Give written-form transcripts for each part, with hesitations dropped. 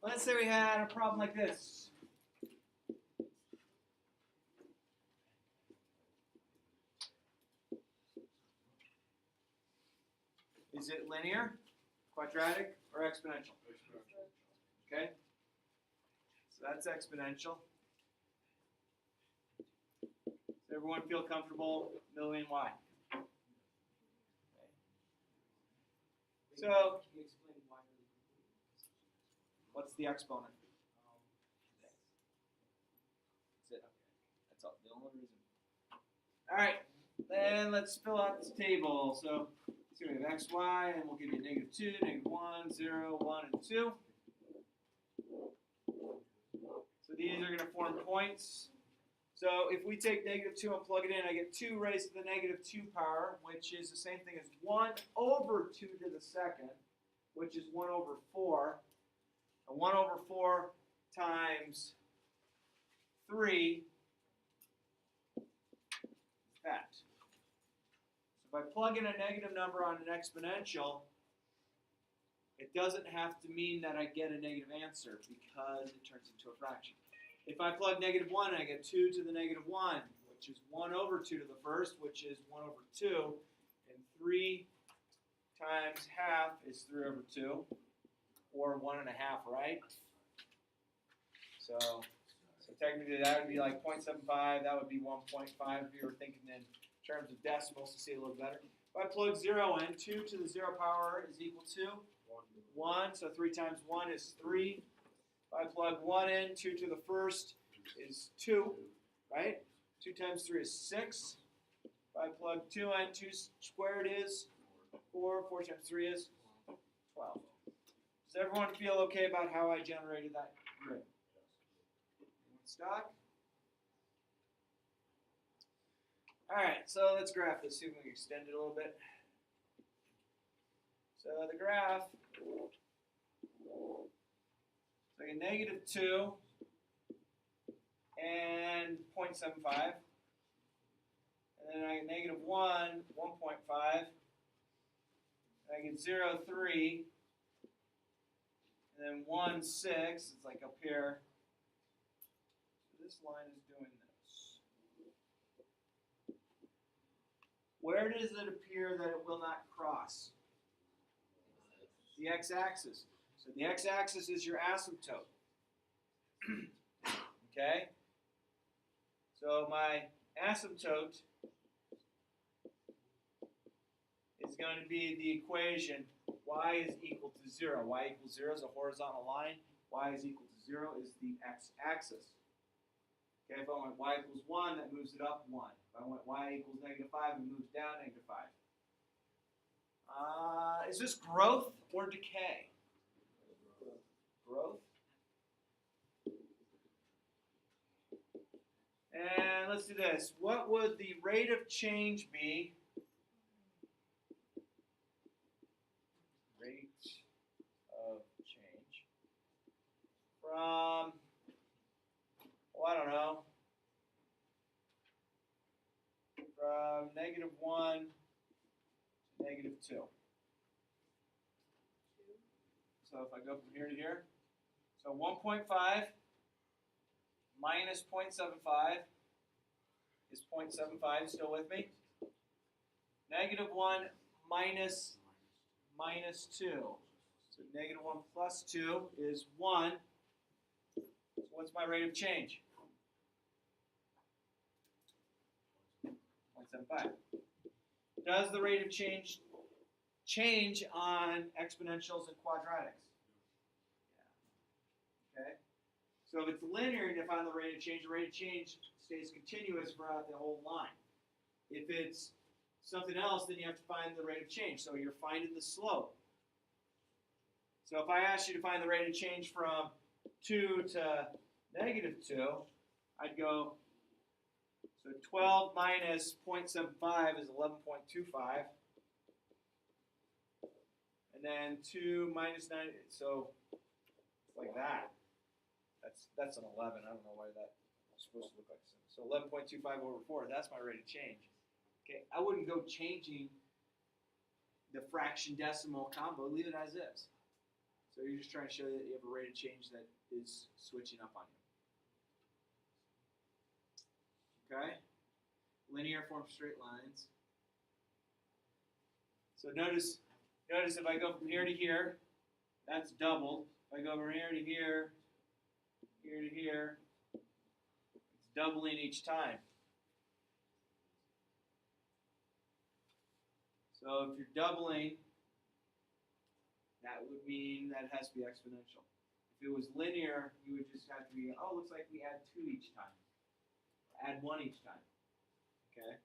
Let's say we had a problem like this. Is it linear, quadratic, or exponential? Okay. So that's exponential. Does everyone feel comfortable knowing why? Okay. So, what's the exponent? That's it. That's all. The only reason. All right. Then let's fill out this table. So, we have x, y, and we'll give you -2, -1, 0, 1, and 2. So these are going to form points. So if we take -2 and plug it in, I get 2 raised to the -2 power, which is the same thing as 1 over 2 to the second, which is 1 over 4. And 1 over 4 times 3 is that. So if I plug in a negative number on an exponential, it doesn't have to mean that I get a negative answer because it turns into a fraction. If I plug -1, I get 2 to the -1, which is 1 over 2 to the first, which is 1 over 2. And 3 times half is 3 over 2, or 1 1/2, right? So technically that would be like 0.75. That would be 1.5 if you were thinking in terms of decimals to see a little better. If I plug 0 in, 2 to the 0 power is equal to 1. So 3 times 1 is 3. If I plug 1 in, 2 to the first is 2, right? 2 times 3 is 6. If I plug 2 in, 2 squared is 4. 4 times 3 is 12. Does everyone feel okay about how I generated that grid? Stock? All right, so let's graph this, see if we can extend it a little bit. So the graph, so I get -2 and 0.75. And then I get -1, 1.5. And I get 0, 3. And then 1, 6. It's like up here. So this line is doing this. Where does it appear that it will not cross? The x-axis. So the x-axis is your asymptote. Okay? So my asymptote is going to be the equation y is equal to 0. Y equals 0 is a horizontal line. Y is equal to 0 is the x-axis. Okay, if I went y equals 1, that moves it up 1. If I went y equals -5, it moves down -5. Is this growth or decay? Growth. And let's do this. What would the rate of change be? Rate of change from, well, I don't know, from -1 to -2. So if I go from here to here, so 1.5 minus 0.75 is 0.75, still with me? -1 minus -2. So -1 plus 2 is 1. So what's my rate of change? 0.75. Does the rate of change on exponentials and quadratics? Yeah. Okay. So if it's linear and you find the rate of change stays continuous throughout the whole line. If it's something else, then you have to find the rate of change. So you're finding the slope. So if I asked you to find the rate of change from 2 to -2, I'd go, so 12 minus 0.75 is 11.25. And then 2 minus 9, so it's like that. That's an 11. I don't know why that was supposed to look like this. So 11.25 over 4, that's my rate of change. Okay, I wouldn't go changing the fraction decimal combo, leave it as is. So you're just trying to show that you have a rate of change that is switching up on you. Okay? Linear form straight lines. So notice if I go from here to here, that's doubled. If I go from here to here, here to here, it's doubling each time. So if you're doubling, that would mean that it has to be exponential. If it was linear, you would just have to be, oh, looks like we add 2 each time. Add 1 each time. Okay?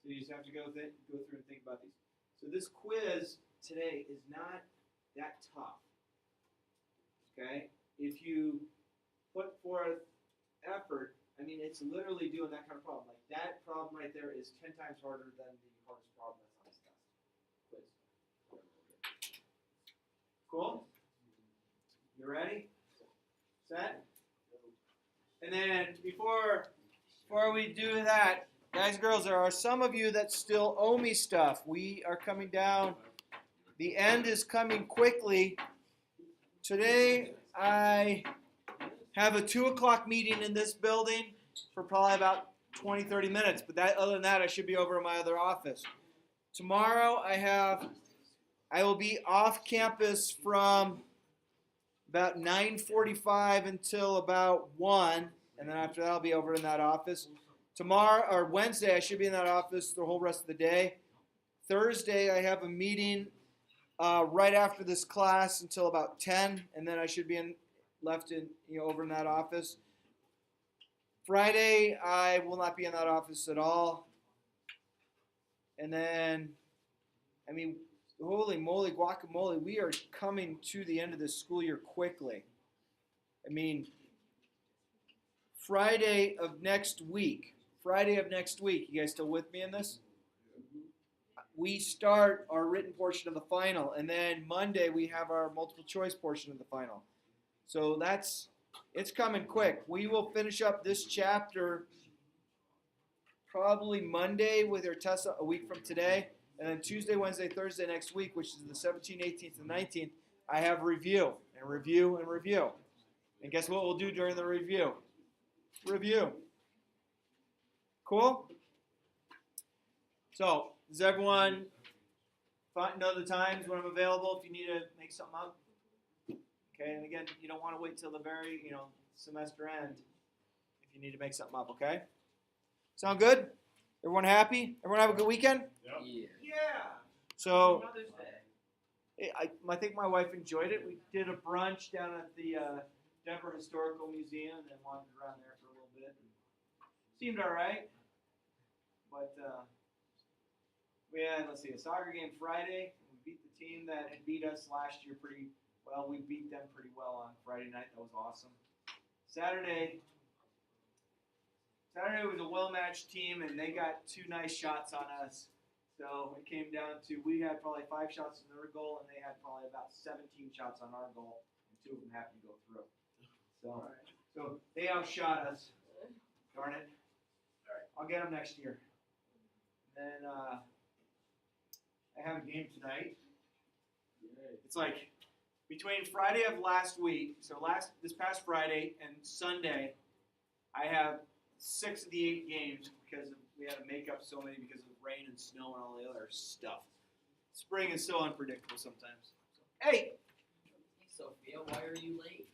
So you just have to go through and think about these. So this quiz today is not that tough. Okay? If you put forth effort, I mean, it's literally doing that kind of problem. Like that problem right there is 10 times harder than the hardest problem that's on this test. Quiz. Cool? You ready? Set? And then before we do that, guys and girls, there are some of you that still owe me stuff. We are coming down. The end is coming quickly. Today, I have a 2 o'clock meeting in this building for probably about 20, 30 minutes. But other than that, I should be over in my other office. Tomorrow, I will be off campus from about 9:45 until about 1. And then after that, I'll be over in that office. Tomorrow, or Wednesday, I should be in that office the whole rest of the day. Thursday, I have a meeting right after this class until about 10, and then I should be over in that office. Friday, I will not be in that office at all. And then, I mean, holy moly, guacamole, we are coming to the end of this school year quickly. I mean, Friday of next week, you guys still with me in this? We start our written portion of the final, and then Monday we have our multiple choice portion of the final. So it's coming quick. We will finish up this chapter probably Monday with our test a week from today, and then Tuesday, Wednesday, Thursday next week, which is the 17th, 18th, and 19th, I have review. And guess what we'll do during the review? Review. Cool? So, does everyone know the times when I'm available if you need to make something up? Okay, and again, you don't want to wait till the very, semester end if you need to make something up, okay? Sound good? Everyone happy? Everyone have a good weekend? Yep. Yeah. So, I think my wife enjoyed it. We did a brunch down at the Denver Historical Museum and then wandered around there for a little bit. Seemed all right. But we had, a soccer game Friday. We beat the team that had beat us last year pretty well. We beat them pretty well on Friday night. That was awesome. Saturday was a well-matched team, and they got 2 nice shots on us. So it came down to we had probably 5 shots in their goal, and they had probably about 17 shots on our goal, and 2 of them happened to go through. So they outshot us. Darn it. I'll get them next year. Then I have a game tonight. It's like between Friday of last week, this past Friday, and Sunday, I have 6 of the 8 games because we had to make up so many because of rain and snow and all the other stuff. Spring is so unpredictable sometimes. Hey! Sophia, why are you late?